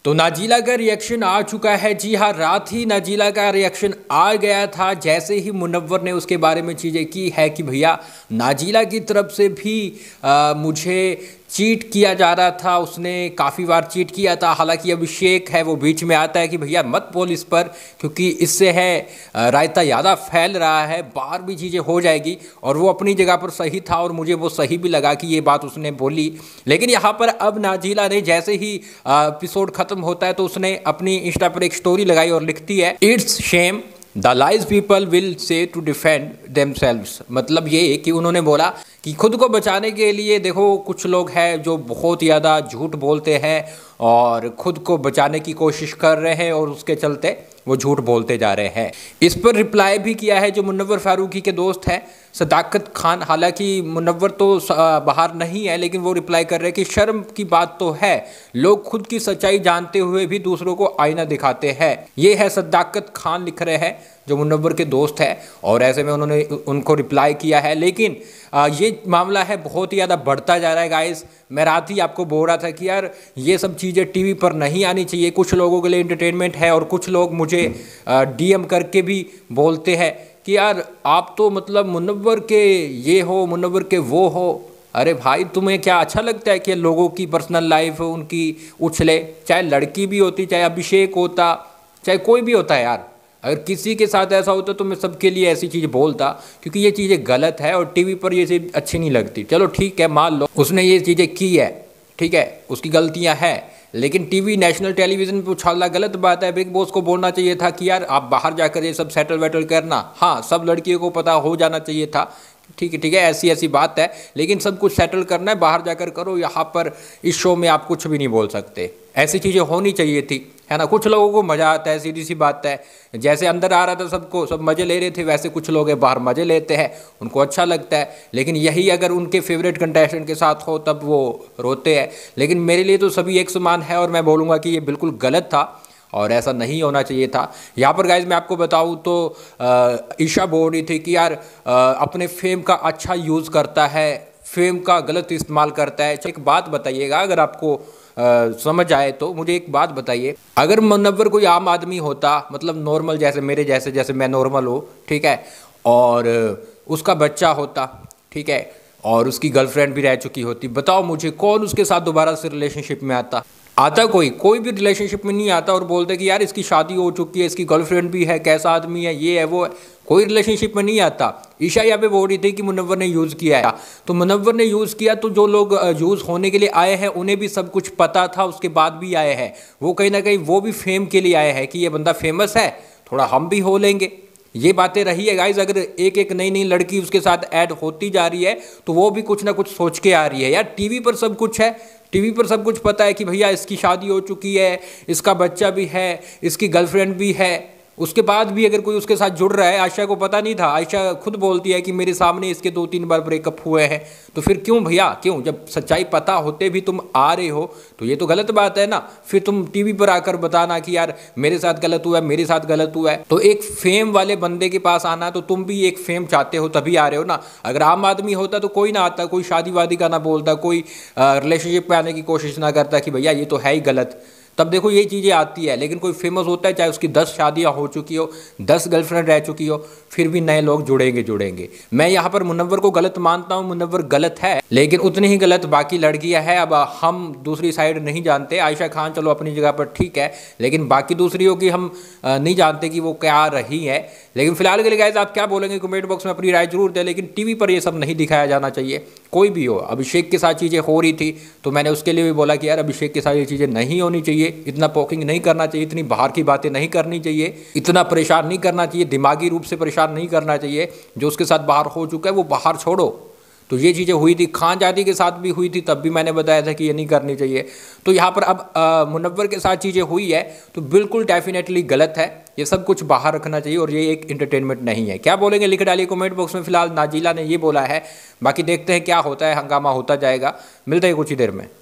तो नाजीला का रिएक्शन आ चुका है। जी हाँ, रात ही नाजीला का रिएक्शन आ गया था जैसे ही मुनव्वर ने उसके बारे में चीज़ें की है कि भैया नाजीला की तरफ से भी मुझे चीट किया जा रहा था। उसने काफ़ी बार चीट किया था। हालांकि अभिषेक है वो बीच में आता है कि भैया मत बोल इस पर, क्योंकि इससे है रायता ज़्यादा फैल रहा है, बाहर भी चीज़ें हो जाएगी। और वो अपनी जगह पर सही था और मुझे वो सही भी लगा कि ये बात उसने बोली। लेकिन यहाँ पर अब नाजीला ने जैसे ही एपिसोड ख़त्म होता है तो उसने अपनी इंस्टा पर एक स्टोरी लगाई और लिखती है, it's shame the lies people will say to defend themselves. मतलब ये कि उन्होंने बोला कि खुद को बचाने के लिए देखो कुछ लोग हैं जो बहुत ज़्यादा झूठ बोलते हैं और खुद को बचाने की कोशिश कर रहे हैं और उसके चलते वो झूठ बोलते जा रहे हैं। इस पर रिप्लाई भी किया है जो मुनव्वर फारूकी के दोस्त हैं सदाकत खान। हालांकि मुनव्वर तो बाहर नहीं है, लेकिन वो रिप्लाई कर रहे हैं कि शर्म की बात तो है, लोग खुद की सच्चाई जानते हुए भी दूसरों को आईना दिखाते हैं। ये है सदाकत खान लिख रहे हैं जो मुनव्वर के दोस्त है और ऐसे में उन्होंने उनको रिप्लाई किया है। लेकिन ये मामला है बहुत ही ज़्यादा बढ़ता जा रहा है गाइस। मैं रात ही आपको बोल रहा था कि यार ये सब चीज़ें टीवी पर नहीं आनी चाहिए। कुछ लोगों के लिए एंटरटेनमेंट है और कुछ लोग मुझे डीएम करके भी बोलते हैं कि यार आप तो मतलब मुनव्वर के ये हो, मुनव्वर के वो हो। अरे भाई तुम्हें क्या अच्छा लगता है कि लोगों की पर्सनल लाइफ उनकी उछले? चाहे लड़की भी होती, चाहे अभिषेक होता, चाहे कोई भी होता है यार। अगर किसी के साथ ऐसा होता तो मैं सबके लिए ऐसी चीज़ बोलता, क्योंकि ये चीज़ें गलत है और टीवी पर ये चीज़ अच्छी नहीं लगती। चलो ठीक है, मान लो उसने ये चीज़ें की है, ठीक है, उसकी गलतियां हैं, लेकिन टीवी नेशनल टेलीविज़न पर उछालना गलत बात है। बिग बॉस को बोलना चाहिए था कि यार आप बाहर जाकर ये सब सेटल वेटल करना। हाँ, सब लड़कियों को पता हो जाना चाहिए था, ठीक है, ऐसी ऐसी बात है, लेकिन सब कुछ सेटल करना है, बाहर जाकर करो। यहाँ पर इस शो में आप कुछ भी नहीं बोल सकते। ऐसी चीज़ें होनी चाहिए थी, है ना। कुछ लोगों को मज़ा आता है, सीधी सी बात है। जैसे अंदर आ रहा था सबको, सब मज़े ले रहे थे, वैसे कुछ लोग बाहर मज़े लेते हैं, उनको अच्छा लगता है। लेकिन यही अगर उनके फेवरेट कंटेस्टेंट के साथ हो तब वो रोते हैं। लेकिन मेरे लिए तो सभी एक समान है और मैं बोलूँगा कि ये बिल्कुल गलत था और ऐसा नहीं होना चाहिए था। यहाँ पर गाइज मैं आपको बताऊँ तो ईशा बोल रही थी कि यार अपने फेम का अच्छा यूज़ करता है, फेम का गलत इस्तेमाल करता है। एक बात बताइएगा, अगर आपको समझ आए तो मुझे एक बात बताइए, अगर मुनव्वर कोई आम आदमी होता, मतलब नॉर्मल जैसे मेरे जैसे, जैसे मैं नॉर्मल हूँ, ठीक है, और उसका बच्चा होता, ठीक है, और उसकी गर्लफ्रेंड भी रह चुकी होती, बताओ मुझे कौन उसके साथ दोबारा से रिलेशनशिप में आता? कोई भी रिलेशनशिप में नहीं आता और बोलते कि यार इसकी शादी हो चुकी है, इसकी गर्लफ्रेंड भी है, कैसा आदमी है, ये है वो है। कोई रिलेशनशिप में नहीं आता। ईशा यहाँ पे बोल रही थी कि मुनव्वर ने यूज़ किया है, तो मुनव्वर ने यूज़ किया तो जो लोग यूज़ होने के लिए आए हैं उन्हें भी सब कुछ पता था, उसके बाद भी आए हैं। वो कहीं ना कहीं वो भी फेम के लिए आए हैं कि ये बंदा फेमस है, थोड़ा हम भी हो लेंगे। ये बातें रही है गाइज। अगर एक एक नई नई लड़की उसके साथ ऐड होती जा रही है तो वो भी कुछ ना कुछ सोच के आ रही है। यार टीवी पर सब कुछ है, टीवी पर सब कुछ पता है कि भैया इसकी शादी हो चुकी है, इसका बच्चा भी है, इसकी गर्लफ्रेंड भी है। उसके बाद भी अगर कोई उसके साथ जुड़ रहा है, आयशा को पता नहीं था। आयशा खुद बोलती है कि मेरे सामने इसके 2-3 बार ब्रेकअप हुए हैं। तो फिर क्यों भैया, क्यों? जब सच्चाई पता होते भी तुम आ रहे हो तो ये तो गलत बात है ना। फिर तुम टीवी पर आकर बताना कि यार मेरे साथ गलत हुआ है, मेरे साथ गलत हुआ है। तो एक फेम वाले बंदे के पास आना, तो तुम भी एक फेम चाहते हो तभी आ रहे हो ना। अगर आम आदमी होता तो कोई ना आता, कोई शादी वादी का ना बोलता, कोई रिलेशनशिप में आने की कोशिश ना करता कि भैया ये तो है ही गलत। तब देखो ये चीज़ें आती है। लेकिन कोई फेमस होता है, चाहे उसकी 10 शादियां हो चुकी हो, 10 गर्लफ्रेंड रह चुकी हो, फिर भी नए लोग जुड़ेंगे। मैं यहाँ पर मुनव्वर को गलत मानता हूँ, मुनव्वर गलत है, लेकिन उतनी ही गलत बाकी लड़कियाँ हैं। अब हम दूसरी साइड नहीं जानते। आयशा खान चलो अपनी जगह पर ठीक है, लेकिन बाकी दूसरियों की हम नहीं जानते कि वो क्या रही है। लेकिन फिलहाल के लिए गाइस आप क्या बोलेंगे कमेंट बॉक्स में अपनी राय जरूर दें। लेकिन टीवी पर ये सब नहीं दिखाया जाना चाहिए, कोई भी हो। अभिषेक के साथ चीज़ें हो रही थी तो मैंने उसके लिए भी बोला कि यार अभिषेक के साथ ये चीज़ें नहीं होनी चाहिए, इतना पोकिंग नहीं करना चाहिए, इतनी बाहर की बातें नहीं करनी चाहिए, इतना परेशान नहीं करना चाहिए, दिमागी रूप से परेशान नहीं करना चाहिए। जो उसके साथ बाहर हो चुका है वो बाहर छोड़ो। तो ये चीज़ें हुई थी, खानजादी के साथ भी हुई थी, तब भी मैंने बताया था कि ये नहीं करनी चाहिए। तो यहाँ पर अब मुनव्वर के साथ चीज़ें हुई है तो बिल्कुल डेफिनेटली गलत है। ये सब कुछ बाहर रखना चाहिए और ये एक एंटरटेनमेंट नहीं है। क्या बोलेंगे लिख डालिए कमेंट बॉक्स में। फिलहाल नाजीला ने ये बोला है, बाकी देखते हैं क्या होता है, हंगामा होता जाएगा। मिलते हैं कुछ ही देर में।